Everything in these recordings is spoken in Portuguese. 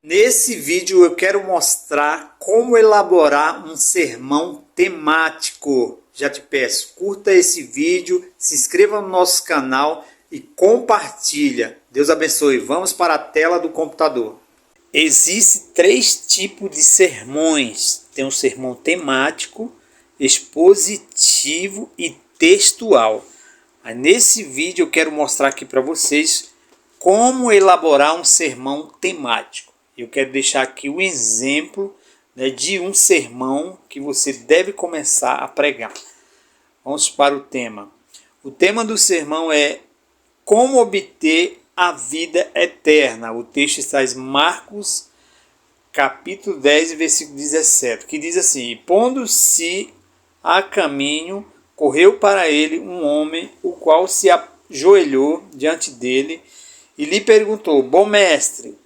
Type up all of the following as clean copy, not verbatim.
Nesse vídeo eu quero mostrar como elaborar um sermão temático. Já te peço, curta esse vídeo, se inscreva no nosso canal e compartilha. Deus abençoe. Vamos para a tela do computador. Existem três tipos de sermões. Tem um sermão temático, expositivo e textual. Nesse vídeo eu quero mostrar aqui para vocês como elaborar um sermão temático. Eu quero deixar aqui o exemplo, de um sermão que você deve começar a pregar. Vamos para o tema. O tema do sermão é como obter a vida eterna. O texto está em Marcos, capítulo 10, versículo 17, que diz assim: pondo-se a caminho, correu para ele um homem, o qual se ajoelhou diante dele e lhe perguntou: bom mestre,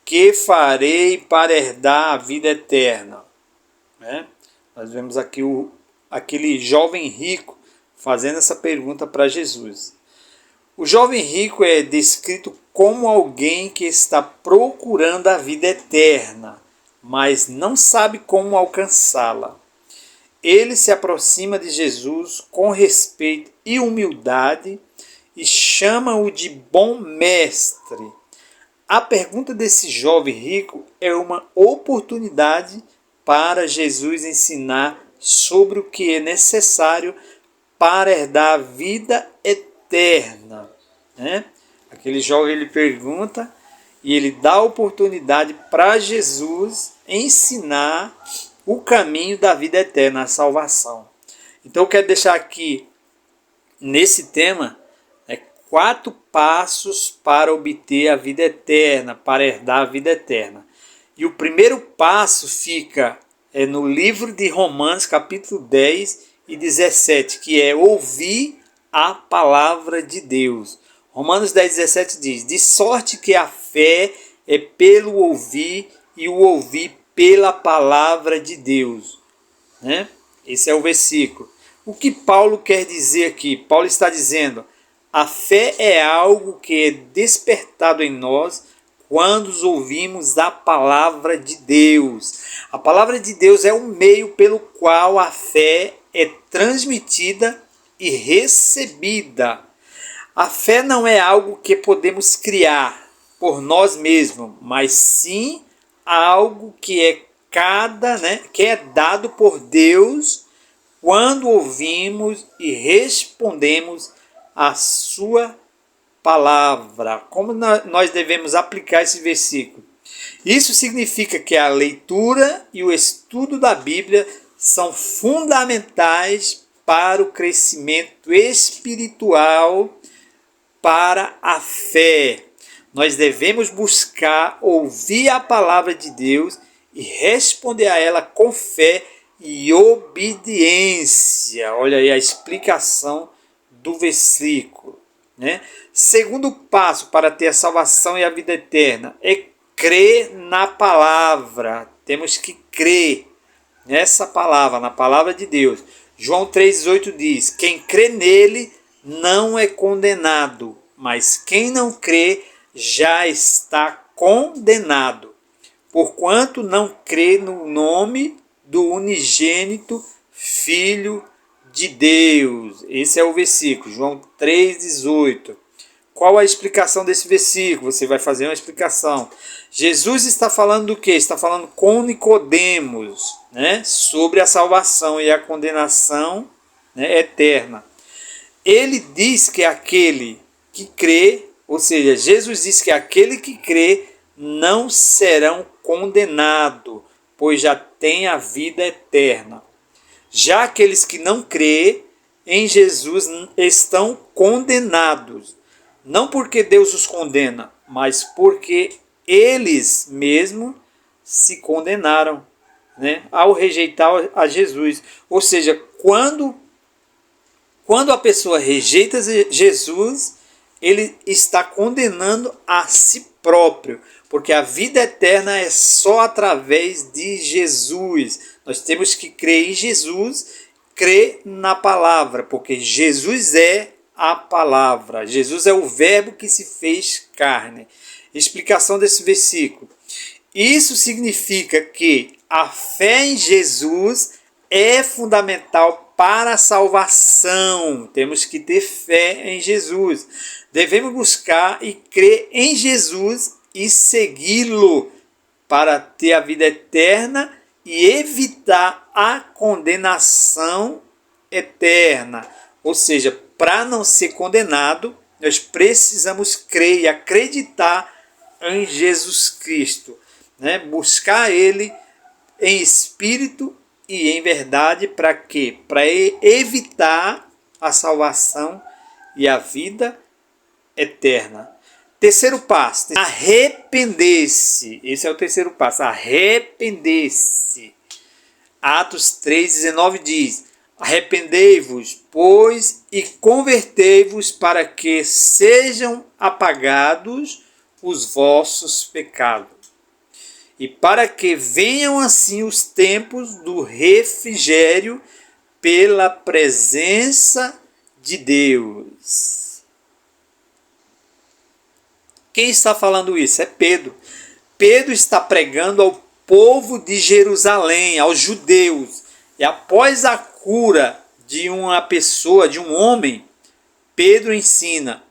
que farei para herdar a vida eterna? Nós vemos aqui aquele jovem rico fazendo essa pergunta para Jesus. O jovem rico é descrito como alguém que está procurando a vida eterna, mas não sabe como alcançá-la. Ele se aproxima de Jesus com respeito e humildade e chama-o de bom mestre. A pergunta desse jovem rico é uma oportunidade para Jesus ensinar sobre o que é necessário para herdar a vida eterna. Aquele jovem ele pergunta e ele dá a oportunidade para Jesus ensinar o caminho da vida eterna, a salvação. Então eu quero deixar aqui nesse tema 4 passos para obter a vida eterna, para herdar a vida eterna. E o primeiro passo fica no livro de Romanos, capítulo 10 e 17, que é ouvir a palavra de Deus. Romanos 10, 17 diz: de sorte que a fé é pelo ouvir e o ouvir pela palavra de Deus. Esse é o versículo. O que Paulo quer dizer aqui? Paulo está dizendo: a fé é algo que é despertado em nós quando ouvimos a palavra de Deus. A palavra de Deus é o meio pelo qual a fé é transmitida e recebida. A fé não é algo que podemos criar por nós mesmos, mas sim algo que é dado por Deus quando ouvimos e respondemos a sua palavra. Como nós devemos aplicar esse versículo? Isso significa que a leitura e o estudo da Bíblia são fundamentais para o crescimento espiritual, para a fé. Nós devemos buscar ouvir a palavra de Deus e responder a ela com fé e obediência. Olha aí a explicação do versículo. Segundo passo para ter a salvação e a vida eterna é crer na palavra. Temos que crer nessa palavra, na palavra de Deus. João 3,18 diz: quem crê nele não é condenado, mas quem não crê já está condenado, porquanto não crê no nome do unigênito Filho de Deus. Esse é o versículo, João 3,18. Qual a explicação desse versículo? Você vai fazer uma explicação. Jesus está falando do quê? Está falando com Nicodemos, sobre a salvação e a condenação eterna. Ele diz que aquele que crê, ou seja, Jesus diz que aquele que crê não serão condenados, pois já tem a vida eterna. Já aqueles que não crêem em Jesus estão condenados. Não porque Deus os condena, mas porque eles mesmos se condenaram, ao rejeitar a Jesus. Ou seja, quando a pessoa rejeita Jesus, ele está condenando a si próprio, porque a vida eterna é só através de Jesus. Nós temos que crer em Jesus, crer na palavra, porque Jesus é a palavra. Jesus é o verbo que se fez carne. Explicação desse versículo. Isso significa que a fé em Jesus é fundamental para a salvação. Temos que ter fé em Jesus. Devemos buscar e crer em Jesus e segui-lo para ter a vida eterna e evitar a condenação eterna. Ou seja, para não ser condenado, nós precisamos crer e acreditar em Jesus Cristo, né? Buscar Ele em espírito e em verdade, para quê? Para evitar a salvação e a vida eterna. Terceiro passo, arrepender-se. Esse é o terceiro passo, arrepender-se. Atos 3,19 diz: arrependei-vos, pois, e convertei-vos para que sejam apagados os vossos pecados, e para que venham assim os tempos do refrigério pela presença de Deus. Quem está falando isso? É Pedro. Pedro está pregando ao povo de Jerusalém, aos judeus. E após a cura de uma pessoa, de um homem, Pedro ensina,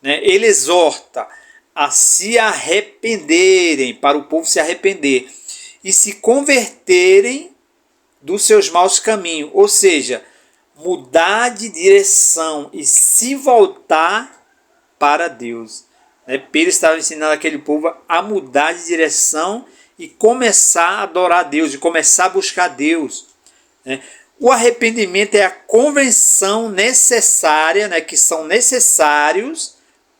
né? Ele exorta a se arrependerem, para o povo se arrepender e se converterem dos seus maus caminhos, ou seja, mudar de direção e se voltar para Deus. Pedro estava ensinando aquele povo a mudar de direção e começar a adorar a Deus, e começar a buscar Deus. O arrependimento é a conversão necessária, que são necessários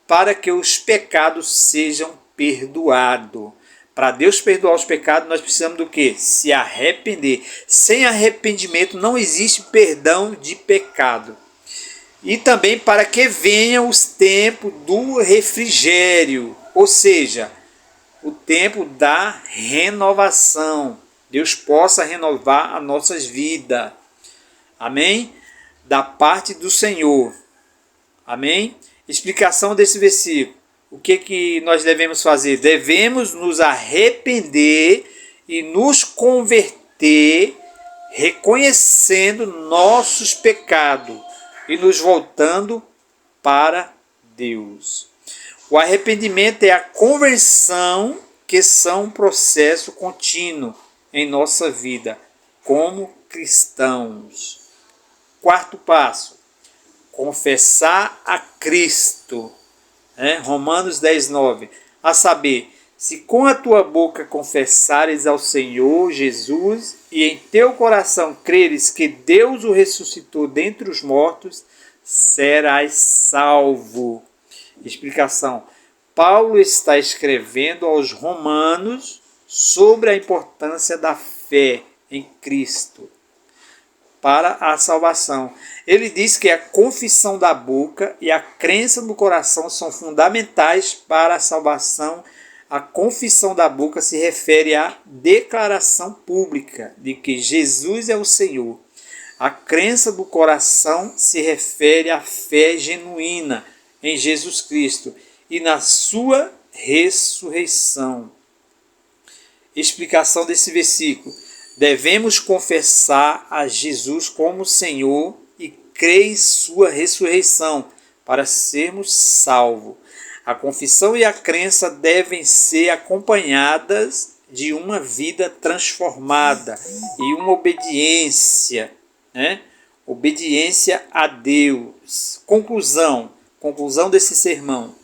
para que os pecados sejam perdoados. Para Deus perdoar os pecados, nós precisamos do quê? Se arrepender. Sem arrependimento não existe perdão de pecado. E também para que venham os tempos do refrigério, ou seja, o tempo da renovação. Deus possa renovar as nossas vidas. Amém? Da parte do Senhor. Amém? Explicação desse versículo. O que nós devemos fazer? Devemos nos arrepender e nos converter, reconhecendo nossos pecados e nos voltando para Deus. O arrependimento é a conversão, que são um processo contínuo em nossa vida como cristãos. Quarto passo, confessar a Cristo. Romanos 10:9. A saber, se com a tua boca confessares ao Senhor Jesus e em teu coração creres que Deus o ressuscitou dentre os mortos, serás salvo. Explicação. Paulo está escrevendo aos romanos sobre a importância da fé em Cristo para a salvação. Ele diz que a confissão da boca e a crença no coração são fundamentais para a salvação. A confissão da boca se refere à declaração pública de que Jesus é o Senhor. A crença do coração se refere à fé genuína em Jesus Cristo e na sua ressurreição. Explicação desse versículo. Devemos confessar a Jesus como Senhor e crer em sua ressurreição para sermos salvos. A confissão e a crença devem ser acompanhadas de uma vida transformada e uma obediência, obediência a Deus. Conclusão desse sermão.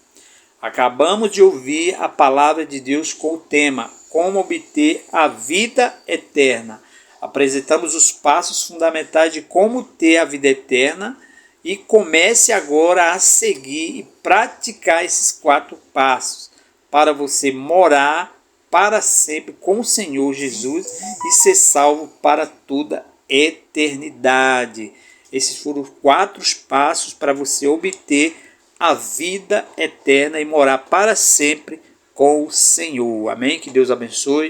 Acabamos de ouvir a palavra de Deus com o tema como obter a vida eterna. Apresentamos os passos fundamentais de como ter a vida eterna e comece agora a seguir e praticar esses 4 passos para você morar para sempre com o Senhor Jesus e ser salvo para toda eternidade. Esses foram 4 passos para você obter a vida eterna e morar para sempre com o Senhor. Amém? Que Deus abençoe.